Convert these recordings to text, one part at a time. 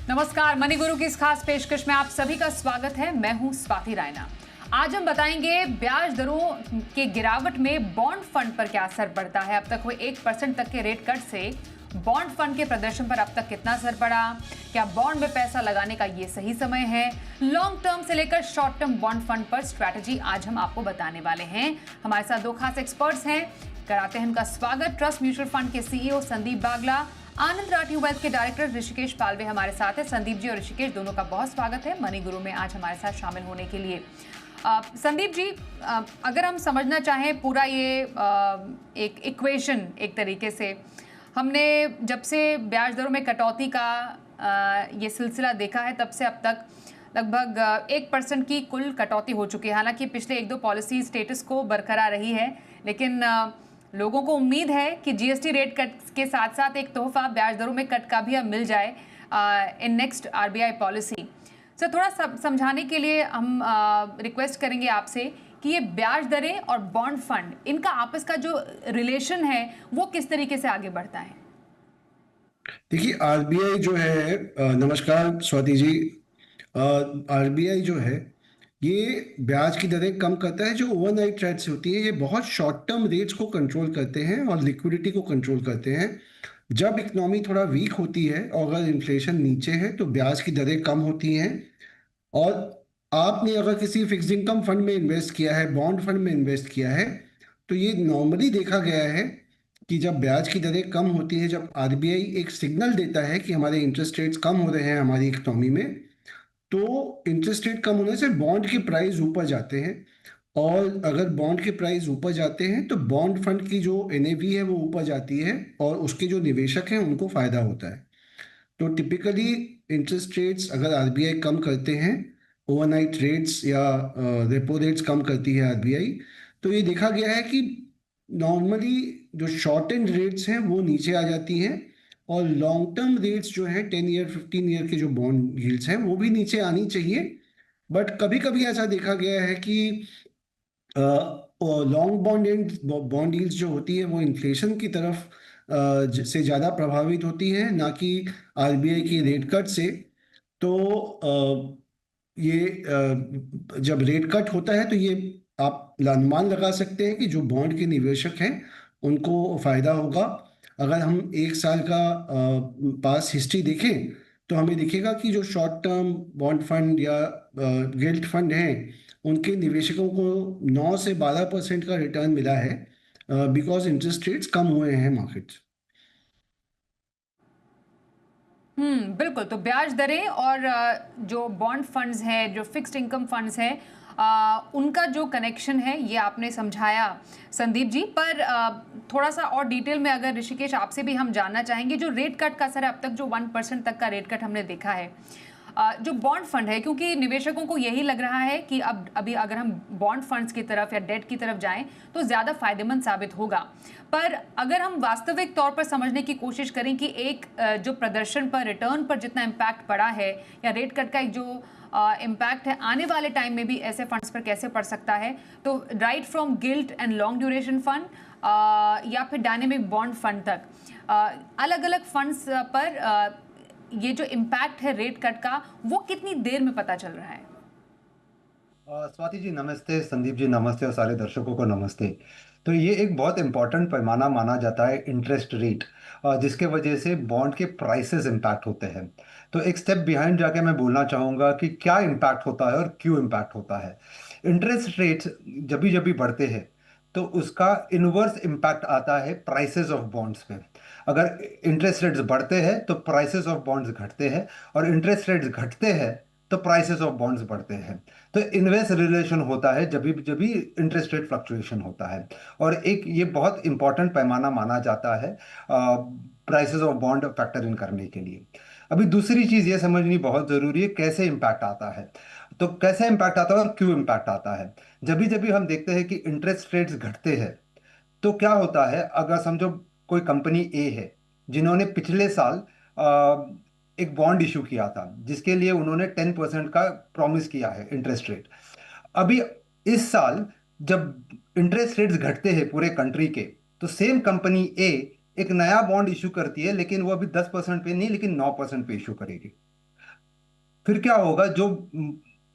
नमस्कार, मनी गुरु की इस खास पेशकश में आप सभी का स्वागत है। मैं हूं स्वाति रायना। आज हम बताएंगे ब्याज दरों के गिरावट में बॉन्ड फंड पर क्या असर पड़ता है। अब तक हुए 1% तक के रेट कट से बॉन्ड फंड के प्रदर्शन पर अब तक कितना असर पड़ा, क्या बॉन्ड में पैसा लगाने का ये सही समय है, लॉन्ग टर्म से लेकर शॉर्ट टर्म बॉन्ड फंड पर स्ट्रैटेजी आज हम आपको बताने वाले हैं। हमारे साथ दो खास एक्सपर्ट्स हैं, कराते हैं उनका स्वागत। ट्रस्ट म्यूचुअल फंड के सीईओ संदीप बागला, आनंद राठी वेल्थ के डायरेक्टर ऋषिकेश पालवे हमारे साथ है। संदीप जी और ऋषिकेश दोनों का बहुत स्वागत है मनी गुरु में आज हमारे साथ शामिल होने के लिए। संदीप जी, अगर हम समझना चाहें पूरा ये एक इक्वेशन, एक तरीके से हमने जब से ब्याज दरों में कटौती का ये सिलसिला देखा है तब से अब तक लगभग 1% की कुल कटौती हो चुकी है। हालांकि पिछले 1-2 पॉलिसी स्टेटस को बरकरार रही है, लेकिन लोगों को उम्मीद है कि जीएसटी रेट कट के साथ साथ एक तोहफा ब्याज दरों में कट का भी अब मिल जाए in next RBI policy. Sir, थोड़ा समझाने के लिए हम रिक्वेस्ट करेंगे आपसे कि ये ब्याज दरें और बॉन्ड फंड, इनका आपस का जो रिलेशन है वो किस तरीके से आगे बढ़ता है। देखिए, आरबीआई जो है, नमस्कार स्वाति जी। आरबीआई जो है ये ब्याज की दरें कम करता है। जो ओवरनाइट रेट्स होती है ये बहुत शॉर्ट टर्म रेट्स को कंट्रोल करते हैं और लिक्विडिटी को कंट्रोल करते हैं। जब इकोनॉमी थोड़ा वीक होती है और अगर इन्फ्लेशन नीचे है तो ब्याज की दरें कम होती हैं। और आपने अगर किसी फिक्स्ड इनकम फंड में इन्वेस्ट किया है, बॉन्ड फंड में इन्वेस्ट किया है, तो ये नॉर्मली देखा गया है कि जब ब्याज की दरें कम होती है, जब आरबीआई एक सिग्नल देता है कि हमारे इंटरेस्ट रेट्स कम हो रहे हैं हमारी इकोनॉमी में, तो इंटरेस्ट रेट कम होने से बॉन्ड के प्राइस ऊपर जाते हैं। और अगर बॉन्ड के प्राइस ऊपर जाते हैं तो बॉन्ड फंड की जो एनएवी है वो ऊपर जाती है और उसके जो निवेशक हैं उनको फायदा होता है। तो टिपिकली इंटरेस्ट रेट्स अगर आरबीआई कम करते हैं, ओवरनाइट रेट्स या रेपो रेट्स कम करती है आरबीआई, तो ये देखा गया है कि नॉर्मली जो शॉर्ट एंड रेट्स हैं वो नीचे आ जाती हैं और लॉन्ग टर्म रेट्स जो हैं 10 ईयर 15 ईयर के जो बॉन्ड यील्ड्स हैं वो भी नीचे आनी चाहिए। बट कभी कभी ऐसा देखा गया है कि long bond and bond yields जो होती है वो इन्फ्लेशन की तरफ से ज़्यादा प्रभावित होती है, ना कि आरबीआई की रेट कट से। तो जब रेट कट होता है तो ये आप अनुमान लगा सकते हैं कि जो बॉन्ड के निवेशक हैं उनको फायदा होगा। अगर हम एक साल का पास हिस्ट्री देखें तो हमें दिखेगा कि जो शॉर्ट टर्म बॉन्ड फंड या गिल्ट फंड हैं उनके निवेशकों को 9 से 12% का रिटर्न मिला है, बिकॉज इंटरेस्ट रेट्स कम हुए हैं मार्केट। बिल्कुल। तो ब्याज दरें और जो बॉन्ड फंड्स हैं, जो फिक्स्ड इनकम फंड्स हैं, उनका जो कनेक्शन है ये आपने समझाया संदीप जी। पर थोड़ा सा और डिटेल में अगर ऋषिकेश आपसे भी हम जानना चाहेंगे, जो रेट कट का असर है, अब तक जो 1% तक का रेट कट हमने देखा है, जो बॉन्ड फंड है, क्योंकि निवेशकों को यही लग रहा है कि अब अभी अगर हम बॉन्ड फंड्स की तरफ या डेट की तरफ जाएं तो ज़्यादा फायदेमंद साबित होगा। पर अगर हम वास्तविक तौर पर समझने की कोशिश करें कि एक जो प्रदर्शन पर, रिटर्न पर जितना इम्पैक्ट पड़ा है या रेट कट का एक जो इम्पैक्ट है आने वाले टाइम में भी ऐसे फंड्स पर कैसे पड़ सकता है, तो right from guilt and long duration fund या फिर डायनेमिक बॉन्ड फंड तक अलग अलग फंड्स पर ये जो इम्पैक्ट है रेट कट का वो कितनी देर में पता चल रहा है। स्वाति जी नमस्ते, संदीप जी नमस्ते और सारे दर्शकों को नमस्ते। तो ये एक बहुत इंपॉर्टेंट पैमाना माना जाता है इंटरेस्ट रेट, जिसके वजह से बॉन्ड के प्राइसेस इम्पैक्ट होते हैं। तो एक स्टेप बिहाइंड जाके मैं बोलना चाहूँगा कि क्या इम्पैक्ट होता है और क्यों इम्पैक्ट होता है। इंटरेस्ट रेट्स जब भी बढ़ते हैं तो उसका इन्वर्स इम्पैक्ट आता है प्राइसेस ऑफ बॉन्ड्स पे। अगर इंटरेस्ट रेट्स बढ़ते हैं तो प्राइसेस ऑफ बॉन्ड्स घटते हैं, और इंटरेस्ट रेट्स घटते हैं तो प्राइसेस ऑफ बॉन्ड्स बढ़ते हैं। तो इनवर्स रिलेशन होता है जब भी इंटरेस्ट रेट फ्लक्चुएशन होता है। और एक ये बहुत इंपॉर्टेंट पैमाना माना जाता है prices of bond factor in करने के लिए। अभी दूसरी चीज़ ये समझनी बहुत ज़रूरी है, कैसे इम्पैक्ट आता है। तो कैसे इम्पैक्ट आता है और क्यों इम्पैक्ट आता है। जब भी हम देखते हैं कि इंटरेस्ट रेट्स घटते हैं तो क्या होता है, अगर समझो कोई कंपनी ए है जिन्होंने पिछले साल एक बॉन्ड इशू किया था जिसके लिए उन्होंने 10% का प्रॉमिस किया है इंटरेस्ट रेट। अभी इस साल जब इंटरेस्ट रेट्स घटते हैं पूरे कंट्री के, तो सेम कंपनी ए एक नया बॉन्ड इशू करती है, लेकिन वो अभी 10% पे नहीं लेकिन 9% पे इशू करेगी। फिर क्या होगा, जो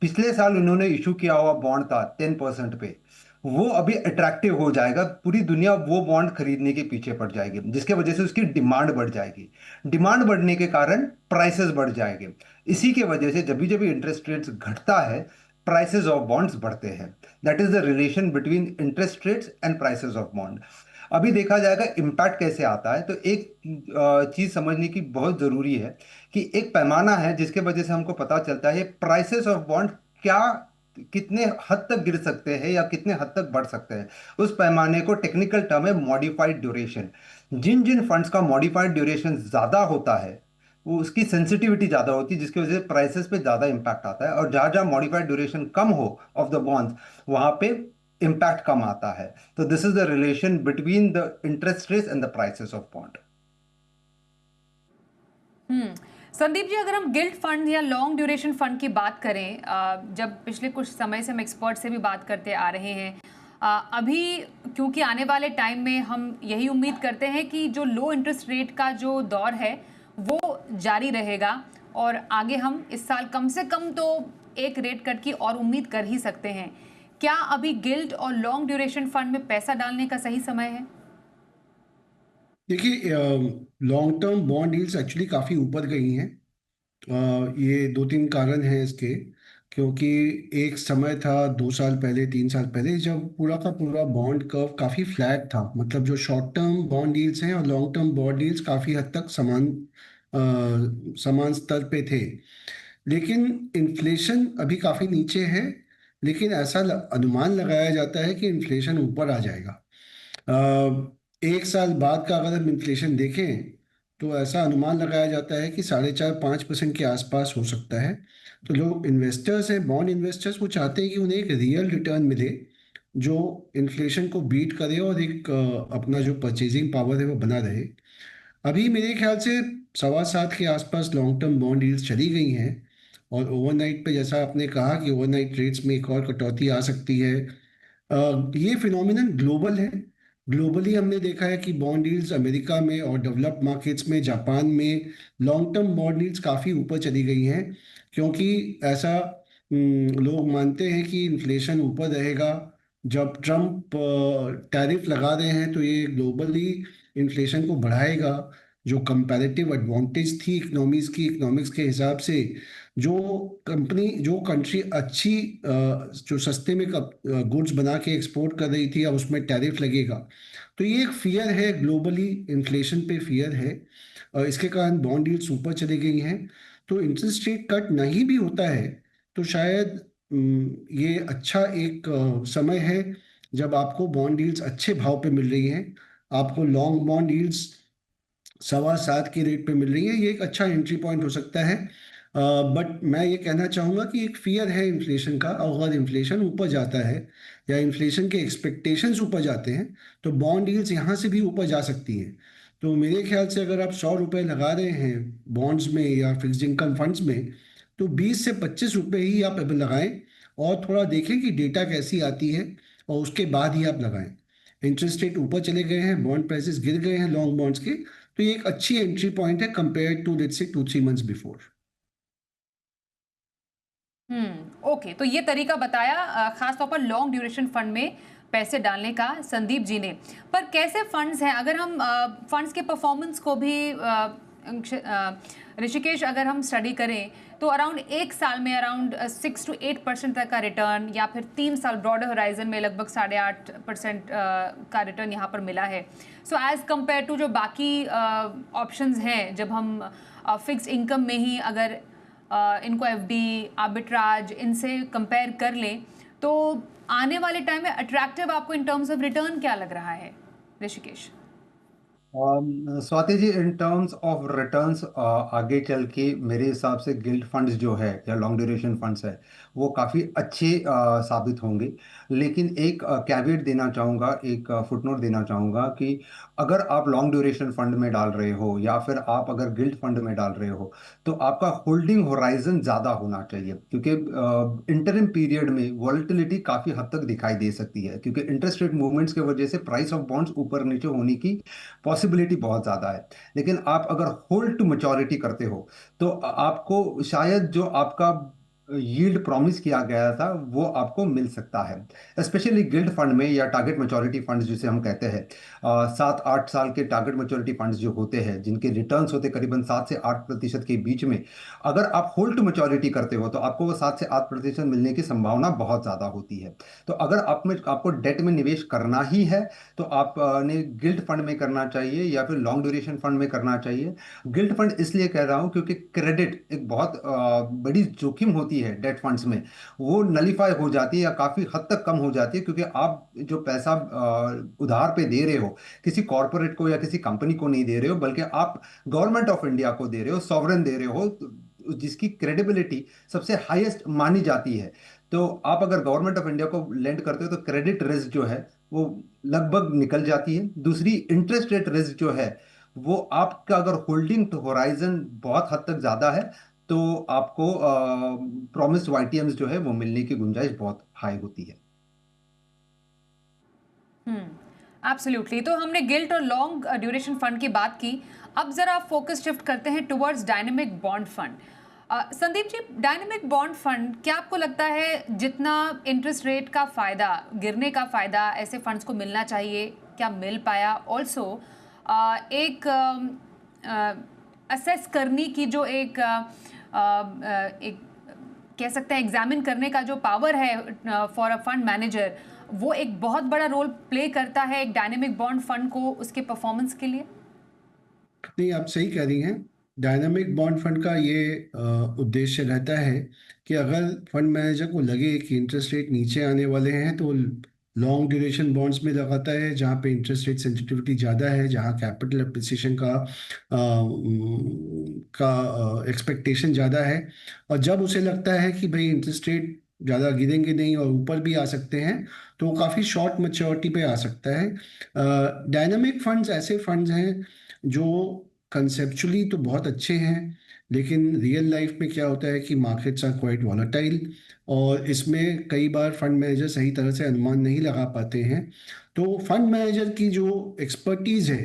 पिछले साल उन्होंने इशू किया हुआ बॉन्ड था 10% पे, वो अभी अट्रैक्टिव हो जाएगा, पूरी दुनिया वो बॉन्ड खरीदने के पीछे पड़ जाएगी, जिसके वजह से उसकी डिमांड बढ़ जाएगी। डिमांड बढ़ने के कारण प्राइसेस बढ़ जाएंगे। इसी के वजह से जब भी इंटरेस्ट रेट्स घटता है, प्राइसेस ऑफ बॉन्ड्स बढ़ते हैं। That is the relation between interest rates and prices of bond. अभी देखा जाएगा इम्पैक्ट कैसे आता है, तो एक चीज समझने की बहुत जरूरी है कि एक पैमाना है जिसके वजह से हमको पता चलता है प्राइसेस ऑफ बॉन्ड क्या, कितने हद तक गिर सकते हैं या कितने हद तक बढ़ सकते हैं। उस पैमाने को टेक्निकल टर्म है मॉडिफाइड ड्यूरेशन। जिन जिन फंड्स का मॉडिफाइड ड्यूरेशन ज्यादा होता है, वो उसकी सेंसिटिविटी ज्यादा होती है, जिसकी वजह से प्राइसेस पे ज्यादा इंपैक्ट आता है, और जहां जहां मॉडिफाइड ड्यूरेशन कम हो ऑफ द बॉन्ड्स, वहां पे इम्पैक्ट कम आता है। तो this is the relation between the interest rates and the prices of bond. Hmm. Sandeep ji, अगर हम गिल्ट फंड या लॉन्ग ड्यूरेशन फंड की बात करें, जब पिछले कुछ समय से हम एक्सपर्ट से भी बात करते आ रहे हैं, अभी क्योंकि आने वाले टाइम में हम यही उम्मीद करते हैं कि जो लो इंटरेस्ट रेट का जो दौर है वो जारी रहेगा, और आगे हम इस साल कम से कम तो एक रेट कट की और उम्मीद कर ही सकते हैं। क्या अभी गिल्ट और लॉन्ग ड्यूरेशन फंड में पैसा डालने का सही समय है? देखिए, long term bond yields actually काफ़ी ऊपर गई हैं। ये दो तीन कारण हैं इसके। क्योंकि एक समय था 2 साल पहले 3 साल पहले जब पूरा का पूरा बॉन्ड कर्व काफ़ी फ्लैट था, मतलब जो शॉर्ट टर्म बॉन्ड यील्ड्स हैं और लॉन्ग टर्म बॉन्ड यील्ड्स काफ़ी हद तक समान स्तर पे थे। लेकिन इन्फ्लेशन अभी काफ़ी नीचे है, लेकिन ऐसा अनुमान लगाया जाता है कि इन्फ्लेशन ऊपर आ जाएगा। एक साल बाद का अगर हम इन्फ्लेशन देखें तो ऐसा अनुमान लगाया जाता है कि 4.5-5% के आसपास हो सकता है। तो जो इन्वेस्टर्स हैं, बॉन्ड इन्वेस्टर्स, वो चाहते हैं कि उन्हें एक रियल रिटर्न मिले जो इन्फ्लेशन को बीट करे और एक अपना जो परचेजिंग पावर है वो बना रहे। अभी मेरे ख्याल से 7.25 के आसपास लॉन्ग टर्म बॉन्ड यील्ड्स चली गई हैं, और ओवरनाइट पे जैसा आपने कहा कि ओवरनाइट रेट्स में एक और कटौती आ सकती है। ये फिनोमिनन ग्लोबल है। ग्लोबली हमने देखा है कि बॉन्ड यील्ड्स अमेरिका में और डेवलप्ड मार्केट्स में, जापान में, लॉन्ग टर्म बॉन्ड यील्ड्स काफ़ी ऊपर चली गई हैं। क्योंकि ऐसा लोग मानते हैं कि इन्फ्लेशन ऊपर रहेगा। जब ट्रम्प टैरिफ लगा रहे हैं तो ये ग्लोबली इन्फ्लेशन को बढ़ाएगा। जो कंपैरेटिव एडवांटेज थी इकोनॉमिक्स के हिसाब से, जो कंट्री अच्छी जो सस्ते में गुड्स बना के एक्सपोर्ट कर रही थी, अब उसमें टैरिफ लगेगा। तो ये एक फियर है, ग्लोबली इन्फ्लेशन पे फियर है। इसके कारण बॉन्ड यील्ड्स ऊपर चली गई हैं। तो इंटरेस्ट रेट कट नहीं भी होता है तो शायद ये अच्छा एक समय है जब आपको बॉन्ड यील्ड्स अच्छे भाव पे मिल रही हैं। आपको लॉन्ग बॉन्ड यील्ड्स 7.25 के रेट पे मिल रही है, ये एक अच्छा एंट्री पॉइंट हो सकता है। बट मैं ये कहना चाहूँगा कि एक फियर है इन्फ्लेशन का, और अगर इन्फ्लेशन ऊपर जाता है या इन्फ्लेशन के एक्सपेक्टेशंस ऊपर जाते हैं तो बॉन्ड यील्ड्स यहाँ से भी ऊपर जा सकती हैं। तो मेरे ख्याल से अगर आप 100 रुपये लगा रहे हैं बॉन्ड्स में या फिक्स्ड इनकम फंड्स में, तो 20 से 25 रुपये ही आप अब लगाएं, और थोड़ा देखें कि डेटा कैसी आती है, और उसके बाद ही आप लगाएं। इंटरेस्ट रेट ऊपर चले गए हैं, बॉन्ड प्राइसेस गिर गए हैं लॉन्ग बॉन्ड्स के, तो ये एक अच्छी एंट्री पॉइंट है compare to let's say 2-3 months before. Okay, तो ये तरीका बताया खास तौर पर लॉन्ग ड्यूरेशन फंड में पैसे डालने का संदीप जी ने। पर कैसे फंड्स हैं, अगर हम फंड्स के परफॉर्मेंस को भी ऋषिकेश अगर हम स्टडी करें तो अराउंड एक साल में अराउंड 6 to 8% तक का रिटर्न, या फिर 3 साल ब्रॉडर होराइजन में लगभग 8.5% का रिटर्न यहाँ पर मिला है। सो एज कम्पेयर टू जो बाकी ऑप्शंस हैं, जब हम फिक्स इनकम में ही अगर इनको एफडी, आर्बिट्राज, इनसे कंपेयर कर लें, तो आने वाले टाइम में अट्रैक्टिव आपको इन टर्म्स ऑफ रिटर्न क्या लग रहा है Rishikesh? Swati ji, in terms of returns आगे चल के मेरे हिसाब से गिल्ड फंड्स जो है या लॉन्ग ड्यूरेशन फंड्स है वो काफ़ी अच्छे साबित होंगे। लेकिन एक कैवेट देना चाहूँगा, एक फुटनोट देना चाहूँगा कि अगर आप लॉन्ग ड्यूरेशन फंड में डाल रहे हो या फिर आप अगर गिल्ड फंड में डाल रहे हो, तो आपका होल्डिंग होराइजन ज़्यादा होना चाहिए, क्योंकि इंटरिम पीरियड में वॉलेटिलिटी काफ़ी हद तक दिखाई दे सकती है, क्योंकि इंटरेस्ट रेट मूवमेंट्स की वजह से प्राइस ऑफ बॉन्ड्स ऊपर नीचे होने की पॉसिबिलिटी बहुत ज़्यादा है। लेकिन आप अगर होल्ड टू मैच्योरिटी करते हो तो आपको शायद जो आपका यील्ड प्रॉमिस किया गया था वो आपको मिल सकता है। स्पेशली गिल्ड फंड में या टारगेट मैच्योरिटी फंड्स जिसे हम कहते हैं, 7-8 साल के टारगेट मैच्योरिटी फंड्स जो होते हैं जिनके रिटर्न्स होते करीबन 7 से 8% के बीच में, अगर आप होल्ड टू मैच्योरिटी करते हो तो आपको वो 7 से 8% मिलने की संभावना बहुत ज़्यादा होती है। तो अगर आपको डेट में निवेश करना ही है तो आपने गिल्ड फंड में करना चाहिए या फिर लॉन्ग ड्यूरेशन फंड में करना चाहिए। गिल्ड फंड इसलिए कह रहा हूं क्योंकि क्रेडिट एक बहुत बड़ी जोखिम होती है डेट फंड्स में, वो नलीफाई हो जाती है या काफ़ी हद तक कम हो जाती है, क्योंकि आप जो पैसा उधार पे दे रहे हो किसी कॉरपोरेट को या किसी कंपनी को नहीं दे रहे हो, बल्कि आप गवर्नमेंट ऑफ इंडिया को दे रहे हो, सॉवरेन दे रहे हो, जिसकी क्रेडिबिलिटी सबसे हाईएस्ट मानी जाती है। तो आप अगर गवर्नमेंट ऑफ इंडिया को लेंड करते हो तो क्रेडिट रिस्क जो है वो लगभग निकल जाती है। दूसरी, इंटरेस्ट रेट रिस्क जो है वो आपका अगर होल्डिंग होराइजन बहुत हद तक ज़्यादा है तो आपको प्रॉमिस्ड वाईटीएम्स जो है वो मिलने की गुंजाइश बहुत हाई होती है। एब्सोल्युटली। तो हमने गिल्ट और लॉन्ग ड्यूरेशन फंड की बात की, अब जरा फोकस शिफ्ट करते हैं towards dynamic bond fund. Sandeep ji, dynamic bond fund, क्या आपको लगता है जितना इंटरेस्ट रेट का फ़ायदा, गिरने का फ़ायदा ऐसे फंड्स को मिलना चाहिए, क्या मिल पाया? ऑल्सो एक असेस करने की जो एक कह सकते हैं एग्जामिन करने का जो पावर है फॉर अ फंड मैनेजर, वो एक बहुत बड़ा रोल प्ले करता है एक डायनेमिक बॉन्ड फंड को उसके परफॉर्मेंस के लिए? नहीं, आप सही कह रही हैं। डायनामिक बॉन्ड फंड का ये उद्देश्य रहता है कि अगर फंड मैनेजर को लगे कि इंटरेस्ट रेट नीचे आने वाले हैं तो लॉन्ग ड्यूरेशन बॉन्ड्स में लगाता है, जहाँ पे इंटरेस्ट रेट सेंसिटिविटी ज़्यादा है, जहाँ कैपिटल अप्रिसिएशन का एक्सपेक्टेशन ज़्यादा है। और जब उसे लगता है कि भाई इंटरेस्ट रेट ज़्यादा गिरेंगे नहीं और ऊपर भी आ सकते हैं, तो वो काफ़ी शॉर्ट मैच्योरिटी पे आ सकता है। डायनामिक फंड्स ऐसे फंड्स हैं जो कंसेप्चुअली तो बहुत अच्छे हैं, लेकिन रियल लाइफ में क्या होता है कि मार्केट्स आर क्वाइट वॉलेटाइल और इसमें कई बार फंड मैनेजर सही तरह से अनुमान नहीं लगा पाते हैं। तो फंड मैनेजर की जो एक्सपर्टीज़ है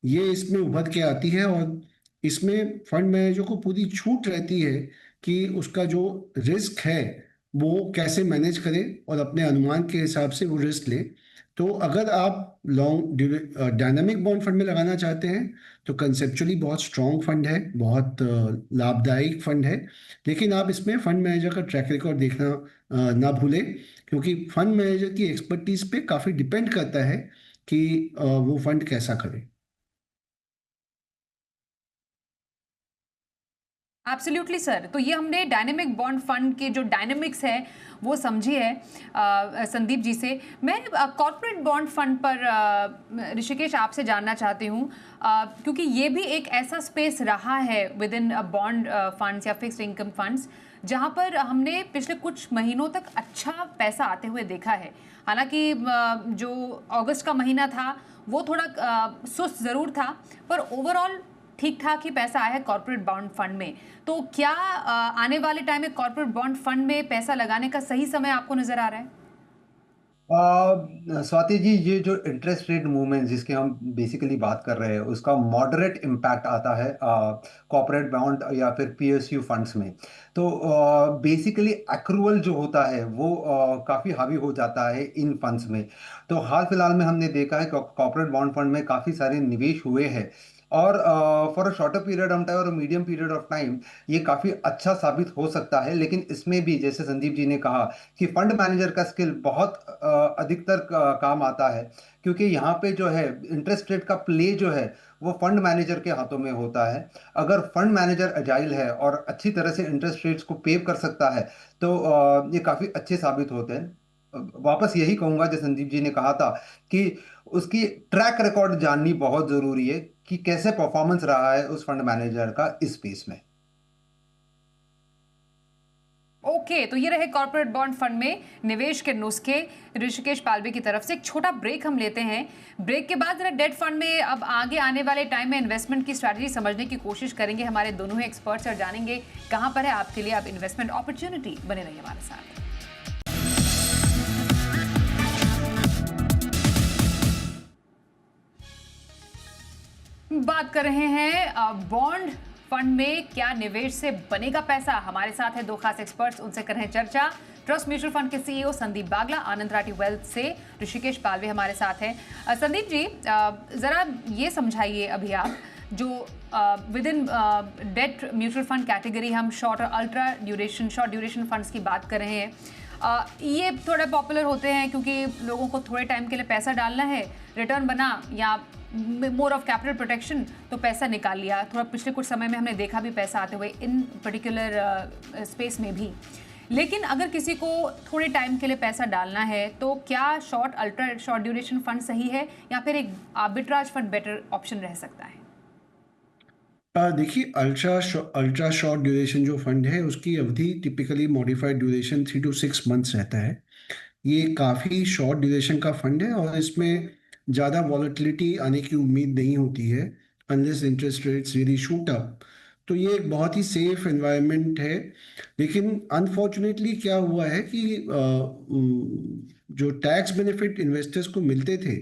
ये इसमें उभर के आती है और इसमें फंड मैनेजर को पूरी छूट रहती है कि उसका जो रिस्क है वो कैसे मैनेज करे और अपने अनुमान के हिसाब से वो रिस्क ले। तो अगर आप लॉन्ग डायनामिक बॉन्ड फंड में लगाना चाहते हैं तो कंसेप्चुअली बहुत स्ट्रॉन्ग फंड है, बहुत लाभदायक फंड है, लेकिन आप इसमें फंड मैनेजर का ट्रैक रिकॉर्ड देखना ना भूलें, क्योंकि फंड मैनेजर की एक्सपर्टीज पे काफ़ी डिपेंड करता है कि वो फंड कैसा करे। Absolutely sir. तो ये हमने डायनेमिक बॉन्ड फंड के जो डायनेमिक्स है वो समझी है संदीप जी से। मैं कॉर्पोरेट बॉन्ड फंड पर ऋषिकेश आपसे जानना चाहती हूँ, क्योंकि ये भी एक ऐसा स्पेस रहा है विद इन बॉन्ड फंड्स या फिक्स्ड इनकम फंड्स जहाँ पर हमने पिछले कुछ महीनों तक अच्छा पैसा आते हुए देखा है। हालांकि जो अगस्त का महीना था वो थोड़ा सुस्त ज़रूर था, पर ओवरऑल ठीक ठाक ही पैसा आया है कॉर्पोरेट बॉन्ड फंड में। तो क्या आने वाले टाइम में कॉर्पोरेट बॉन्ड फंड में पैसा लगाने का सही समय आपको नजर आ रहा है? स्वाति जी, ये जो इंटरेस्ट रेट मूवमेंट जिसके हम बेसिकली बात कर रहे हैं उसका मॉडरेट इम्पैक्ट आता है कॉर्पोरेट बॉन्ड या फिर पीएसयू फंड्स में। तो बेसिकली एक्रूअल जो होता है वो काफ़ी हावी हो जाता है इन फंड्स में। तो हाल फिलहाल में हमने देखा है कि कॉर्पोरेट बॉन्ड फंड में काफ़ी सारे निवेश हुए हैं और for a shorter period of time और मीडियम पीरियड ऑफ टाइम ये काफ़ी अच्छा साबित हो सकता है। लेकिन इसमें भी जैसे संदीप जी ने कहा कि फंड मैनेजर का स्किल बहुत अधिकतर काम आता है, क्योंकि यहाँ पे जो है इंटरेस्ट रेट का प्ले जो है वो फंड मैनेजर के हाथों में होता है। अगर फंड मैनेजर अजाइल है और अच्छी तरह से इंटरेस्ट रेट्स को पेव कर सकता है तो ये काफ़ी अच्छे साबित होते हैं। वापस यही कहूंगा जो संदीप जी ने कहा था कि उसकी ट्रैक रिकॉर्ड जाननी बहुत जरूरी है कि कैसे परफॉर्मेंस रहा है उस फंड मैनेजर का इस स्पेस में। ओके, तो ये रहे कॉर्पोरेट बॉन्ड फंड में निवेश के नुस्खे ऋषिकेश पालवे की तरफ से। एक छोटा ब्रेक हम लेते हैं। ब्रेक के बाद जरा डेट फंड में अब आगे आने वाले टाइम में इन्वेस्टमेंट की स्ट्रैटेजी समझने की कोशिश करेंगे हमारे दोनों ही एक्सपर्ट्स और जानेंगे कहां पर है आपके लिए अब इन्वेस्टमेंट अपॉर्चुनिटी। बने रहिए हमारे साथ। बात कर रहे हैं बॉन्ड फंड में क्या निवेश से बनेगा पैसा। हमारे साथ है दो खास एक्सपर्ट्स, उनसे कर रहे हैं चर्चा। ट्रस्ट म्यूचुअल फंड के सीईओ संदीप बागला, आनंद राठी वेल्थ से ऋषिकेश पालवे हमारे साथ हैं। संदीप जी, जरा ये समझाइए अभी आप, जो with in debt mutual fund category हम शॉर्ट और ultra duration short duration funds की बात कर रहे हैं। ये थोड़े पॉपुलर होते हैं क्योंकि लोगों को थोड़े टाइम के लिए पैसा डालना है, रिटर्न बना या मोर ऑफ कैपिटल प्रोटेक्शन, तो पैसा निकाल लिया। थोड़ा पिछले कुछ समय में हमने देखा भी पैसा आते हुए इन पर्टिकुलर स्पेस में भी। लेकिन अगर किसी को थोड़े टाइम के लिए पैसा डालना है तो क्या short ultra short duration fund सही है या फिर एक आर्बिट्राज फंड बेटर ऑप्शन रह सकता है? देखिए, अल्ट्रा शॉर्ट ड्यूरेशन जो फंड है उसकी अवधि typically modified duration 3 to 6 months रहता है। ये काफ़ी शॉर्ट ड्यूरेशन का फंड है और इसमें ज़्यादा वॉलेटिलिटी आने की उम्मीद नहीं होती है unless interest rates really shoot up. तो ये एक बहुत ही सेफ एनवायरनमेंट है। लेकिन अनफॉर्चुनेटली क्या हुआ है कि जो टैक्स बेनिफिट इन्वेस्टर्स को मिलते थे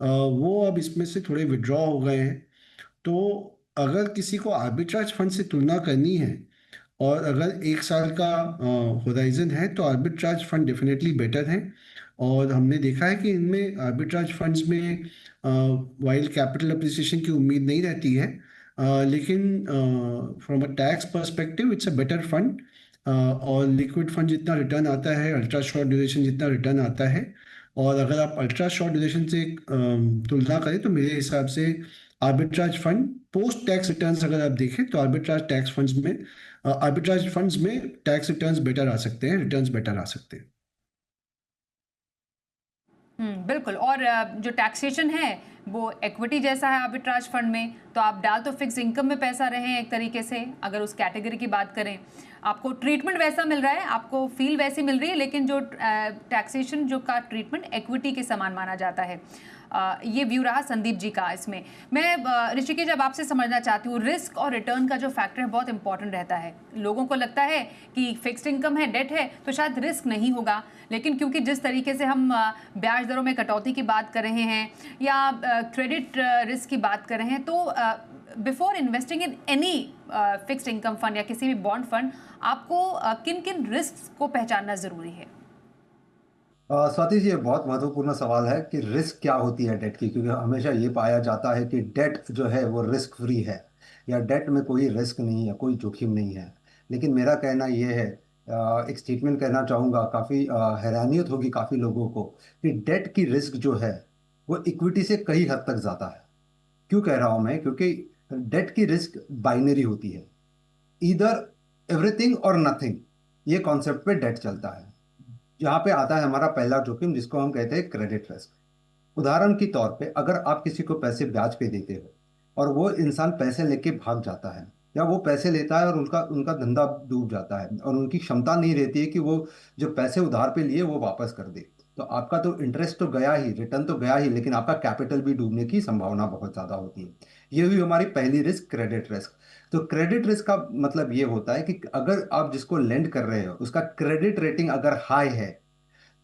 वो अब इसमें से थोड़े विड्रॉ हो गए हैं। तो अगर किसी को आर्बिट्राज फंड से तुलना करनी है और अगर 1 साल का होराइजन है तो आर्बिट्राज फंड डेफिनेटली बेटर है। और हमने देखा है कि इनमें आर्बिट्राज फंड्स में वाइल कैपिटल अप्रिसिएशन की उम्मीद नहीं रहती है, लेकिन from a tax perspective it's a better fund. और लिक्विड फंड जितना रिटर्न आता है, अल्ट्रा शॉर्ट ड्यूरेशन जितना रिटर्न आता है, और अगर आप अल्ट्रा शॉर्ट ड्यूरेशन से तुलना करें तो मेरे हिसाब से arbitrage fund post tax returns अगर आप देखें तो आर्बिट्राज फंड्स में टैक्स रिटर्न्स बेटर आ सकते हैं, रिटर्न्स बेटर आ सकते हैं। बिल्कुल। और जो टैक्सेशन है वो इक्विटी जैसा है आर्बिट्राज फंड में, तो आप डाल तो फिक्स इनकम में पैसा रहे हैं एक तरीके से। अगर उस कैटेगरी की बात करें, आपको ट्रीटमेंट वैसा मिल रहा है, आपको फील वैसी मिल रही है, लेकिन जो टैक्सेशन जो का ट्रीटमेंट इक्विटी के समान माना जाता है। ये व्यू रहा संदीप जी का इसमें। मैं ऋषिकेश, जब आपसे समझना चाहती हूँ, रिस्क और रिटर्न का जो फैक्टर है बहुत इंपॉर्टेंट रहता है। लोगों को लगता है कि फिक्स्ड इनकम है, डेट है, तो शायद रिस्क नहीं होगा, लेकिन क्योंकि जिस तरीके से हम ब्याज दरों में कटौती की बात कर रहे हैं या क्रेडिट रिस्क की बात कर रहे हैं, तो before investing in any fixed income fund या किसी भी बॉन्ड फंड, आपको किन किन रिस्क को पहचानना ज़रूरी है? स्वाति जी, ये बहुत महत्वपूर्ण सवाल है कि रिस्क क्या होती है डेट की, क्योंकि हमेशा ये पाया जाता है कि डेट जो है वो रिस्क फ्री है या डेट में कोई रिस्क नहीं है, कोई जोखिम नहीं है। लेकिन मेरा कहना ये है, एक स्टेटमेंट कहना चाहूँगा, काफ़ी हैरानियत होगी काफ़ी लोगों को कि डेट की रिस्क जो है वो इक्विटी से कई हद तक ज़्यादा है। क्यों कह रहा हूँ मैं? क्योंकि डेट की रिस्क बाइनरी होती है, इधर एवरीथिंग और नथिंग। ये कॉन्सेप्ट पे डेट चलता है। यहाँ पे आता है हमारा पहला जोखिम, जिसको हम कहते हैं क्रेडिट रिस्क। उदाहरण के तौर पे, अगर आप किसी को पैसे ब्याज पे देते हो और वो इंसान पैसे लेके भाग जाता है, या वो पैसे लेता है और उनका उनका धंधा डूब जाता है और उनकी क्षमता नहीं रहती है कि वो जो पैसे उधार पे लिए वो वापस कर दे, तो आपका तो इंटरेस्ट तो गया ही, रिटर्न तो गया ही, लेकिन आपका कैपिटल भी डूबने की संभावना बहुत ज़्यादा होती है। ये हुई हमारी पहली रिस्क, क्रेडिट रिस्क। तो क्रेडिट रिस्क का मतलब ये होता है कि अगर आप जिसको लेंड कर रहे हो उसका क्रेडिट रेटिंग अगर हाई है,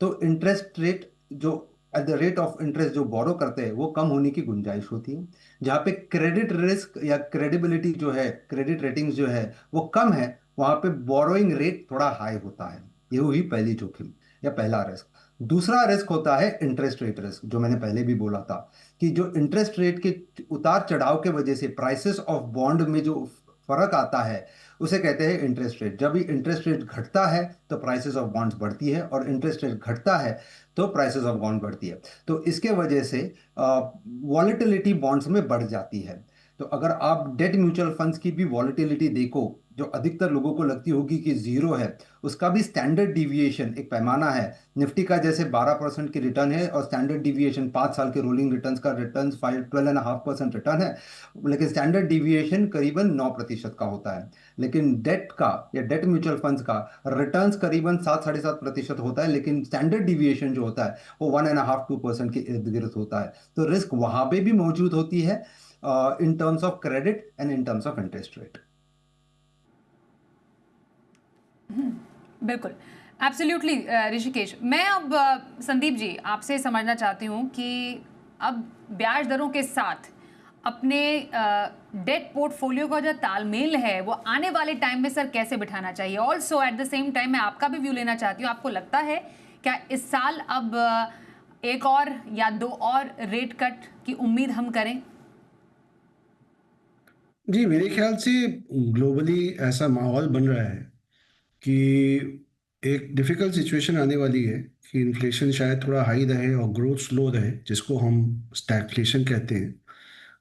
तो इंटरेस्ट रेट जो at the rate of interest जो बोरो करते हैं वो कम होने की गुंजाइश होती है। जहाँ पे क्रेडिट रिस्क या क्रेडिबिलिटी जो है, क्रेडिट रेटिंग्स जो है वो कम है, वहाँ पे बोरोइंग रेट थोड़ा हाई होता है। ये हुई पहली जोखिम या पहला रिस्क। दूसरा रिस्क होता है इंटरेस्ट रेट रिस्क, जो मैंने पहले भी बोला था कि जो इंटरेस्ट रेट के उतार चढ़ाव के वजह से प्राइसेस ऑफ बॉन्ड में जो फर्क आता है उसे कहते हैं इंटरेस्ट रेट। जब भी इंटरेस्ट रेट घटता है तो प्राइसेस ऑफ बॉन्ड्स बढ़ती है, और इंटरेस्ट रेट घटता है तो प्राइसेस ऑफ बॉन्ड बढ़ती है। तो इसके वजह से वॉलेटिलिटी बॉन्ड्स में बढ़ जाती है। तो अगर आप डेट म्यूचुअल फंड्स की भी वॉलेटिलिटी देखो, जो अधिकतर लोगों को लगती होगी कि जीरो है, उसका भी स्टैंडर्ड डिविएशन एक पैमाना है। निफ्टी का जैसे 12% की रिटर्न है और स्टैंडर्ड डिविएशन 5 साल के रोलिंग रिटर्न्स का रिटर्न 12.5% रिटर्न है, लेकिन स्टैंडर्ड डिविएशन करीबन 9% का होता है। लेकिन डेट का या डेट म्यूचुअल फंड्स का रिटर्न्स करीबन 7-7.5% होता है, लेकिन स्टैंडर्ड डिविएशन जो होता है वो 1.5-2% के इर्द गिर्द होता है। तो रिस्क वहां पे भी मौजूद होती है in terms of credit and in terms of interest rate. बिल्कुल, एब्सोल्युटली। ऋषिकेश, मैं अब संदीप जी आपसे समझना चाहती हूँ कि अब ब्याज दरों के साथ अपने डेट पोर्टफोलियो का जो तालमेल है वो आने वाले टाइम में सर कैसे बिठाना चाहिए? Also at the same time मैं आपका भी व्यू लेना चाहती हूँ, आपको लगता है क्या इस साल अब एक और या 2 और रेट कट की उम्मीद हम करें? जी, मेरे ख्याल से ग्लोबली ऐसा माहौल बन रहा है कि एक डिफ़िकल्ट सिचुएशन आने वाली है कि इन्फ्लेशन शायद थोड़ा हाई रहे और ग्रोथ स्लो रहे, जिसको हम स्टैगफ्लेशन कहते हैं।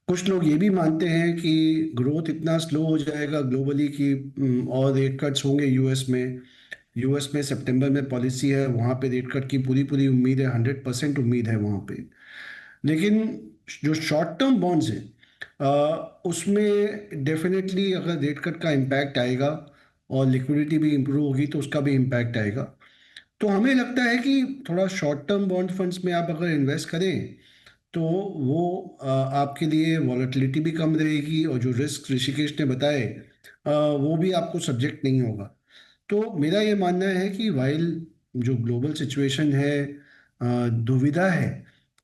कुछ लोग ये भी मानते हैं कि ग्रोथ इतना स्लो हो जाएगा ग्लोबली कि और रेट कट्स होंगे यूएस में सितंबर में पॉलिसी है, वहाँ पे रेट कट की पूरी पूरी उम्मीद है, 100% उम्मीद है वहाँ पे। लेकिन जो शॉर्ट टर्म बॉन्ड्स हैं उसमें डेफिनेटली अगर रेट कट का इम्पैक्ट आएगा और लिक्विडिटी भी इम्प्रूव होगी तो उसका भी इम्पैक्ट आएगा। तो हमें लगता है कि थोड़ा शॉर्ट टर्म बॉन्ड फंड्स में आप अगर इन्वेस्ट करें तो वो आपके लिए वॉलेटिलिटी भी कम रहेगी और जो रिस्क ऋषिकेश ने बताए वो भी आपको सब्जेक्ट नहीं होगा। तो मेरा ये मानना है कि वाइल जो ग्लोबल सिचुएशन है दुविधा है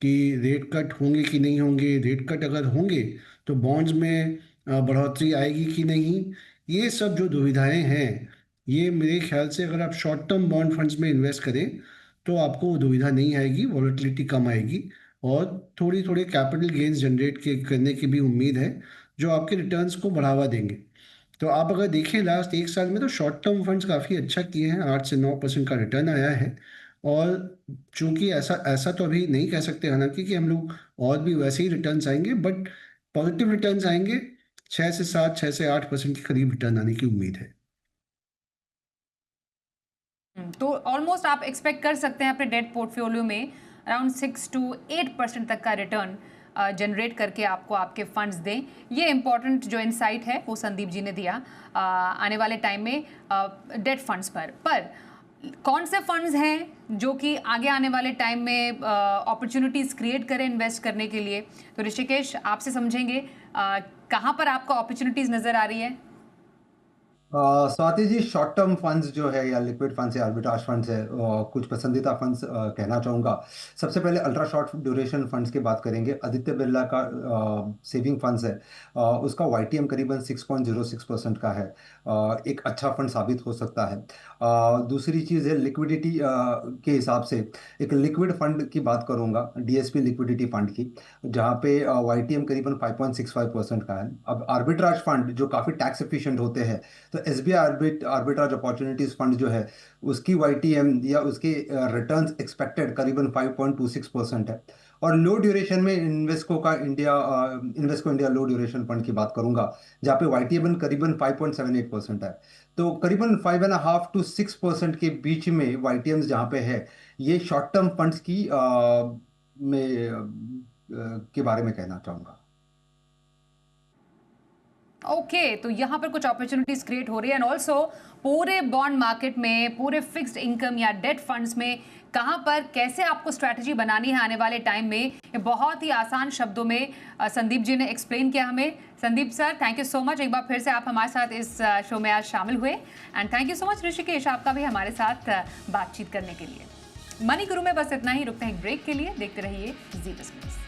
कि रेट कट होंगे कि नहीं होंगे, रेट कट अगर होंगे तो बॉन्ड्स में बढ़ोतरी आएगी कि नहीं, ये सब जो दुविधाएं हैं ये मेरे ख्याल से अगर आप शॉर्ट टर्म बॉन्ड फंड्स में इन्वेस्ट करें तो आपको वो दुविधा नहीं आएगी, वॉलेटिलिटी कम आएगी और थोड़ी थोड़ी कैपिटल गेन्स जनरेट करने की भी उम्मीद है जो आपके रिटर्न्स को बढ़ावा देंगे। तो आप अगर देखें लास्ट एक साल में तो शॉर्ट टर्म फंड्स काफ़ी अच्छा किए हैं, 8 से 9% का रिटर्न आया है। और चूंकि ऐसा ऐसा तो अभी नहीं कह सकते हालांकि कि हम लोग और भी वैसे ही रिटर्न्स आएंगे, बट पॉजिटिव रिटर्न्स आएंगे। 6 से 7, 6 से 8% के करीब रिटर्न आने की उम्मीद है। तो ऑलमोस्ट आप एक्सपेक्ट कर सकते हैं अपने डेट पोर्टफोलियो में अराउंड 6 to 8% तक का रिटर्न जनरेट करके आपको आपके फंड्स दें। ये इंपॉर्टेंट जो इंसाइट है वो संदीप जी ने दिया आने वाले टाइम में डेट फंड्स पर कौन से फंड्स हैं जो कि आगे आने वाले टाइम में अपॉर्चुनिटीज़ क्रिएट करें इन्वेस्ट करने के लिए? तो ऋषिकेश आपसे समझेंगे कहाँ पर आपको अपॉर्चुनिटीज़ नज़र आ रही है? Swati ji, short term funds जो है या लिक्विड फंड्स या आर्बिट्राज फंड्स है, कुछ पसंदीदा फंड्स कहना चाहूँगा। सबसे पहले अल्ट्रा शॉर्ट ड्यूरेशन फंड्स की बात करेंगे। आदित्य बिरला का सेविंग फंड्स है, उसका वाईटीएम करीबन 6.06% का है। एक अच्छा फंड साबित हो सकता है। दूसरी चीज़ है लिक्विडिटी के हिसाब से एक लिक्विड फंड की बात करूँगा, डीएसपी लिक्विडिटी फंड की, जहाँ पे वाईटीएम करीबन 5.65% का है। अब आर्बिट्राज फंड जो काफ़ी टैक्स एफिशिएंट होते हैं, तो एसबीआई आर्बिट्राज अपॉर्चुनिटीज फंड जो है उसकी वाईटीएम या उसके रिटर्न्स एक्सपेक्टेड करीबन 5.26% है। और लो ड्यूरेशन में इन्वेस्को इंडिया लो ड्यूरेशन फंड की बात करूंगा, जहाँ पे वाईटीएम करीबन 5.78% है। तो करीबन 5.5 to 6% के बीच में वाईटीएम जहाँ पे है, ये शॉर्ट टर्म फंड्स की के बारे में कहना चाहूँगा। ओके तो यहाँ पर कुछ अपॉर्चुनिटीज क्रिएट हो रही है एंड ऑल्सो पूरे बॉन्ड मार्केट में, पूरे फिक्स्ड इनकम या डेट फंड्स में कहाँ पर कैसे आपको स्ट्रैटेजी बनानी है आने वाले टाइम में, ये बहुत ही आसान शब्दों में संदीप जी ने एक्सप्लेन किया हमें। Sandeep sir thank you so much, एक बार फिर से आप हमारे साथ इस शो में आज शामिल हुए and thank you so much Rishikesh आपका भी हमारे साथ बातचीत करने के लिए। मनी गुरु में बस इतना ही, रुकते हैं एक ब्रेक के लिए, देखते रहिए जी बिजनेस।